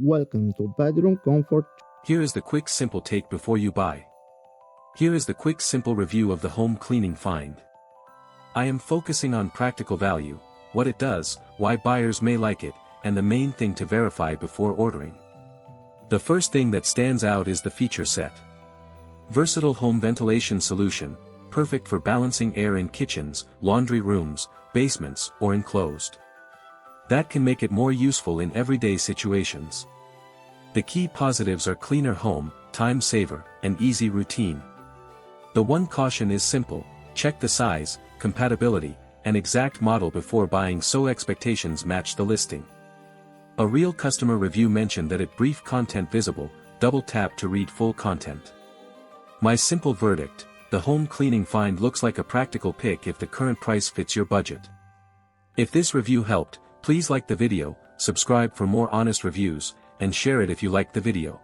Welcome to Bedroom Comfort. Here is the quick simple take before you buy. Here is the quick simple review of the home cleaning find. I am focusing on practical value, what it does, why buyers may like it, and the main thing to verify before ordering. The first thing that stands out is the feature set. Versatile home ventilation solution, perfect for balancing air in kitchens, laundry rooms, basements, or enclosed. That can make it more useful in everyday situations. The key positives are cleaner home, time saver, and easy routine. The one caution is simple: check the size, compatibility, and exact model before buying so expectations match the listing. A real customer review mentioned that it brief content visible, double tap to read full content. My simple verdict: the home cleaning find looks like a practical pick if the current price fits your budget. If this review helped, please like the video, subscribe for more honest reviews, and share it if you liked the video.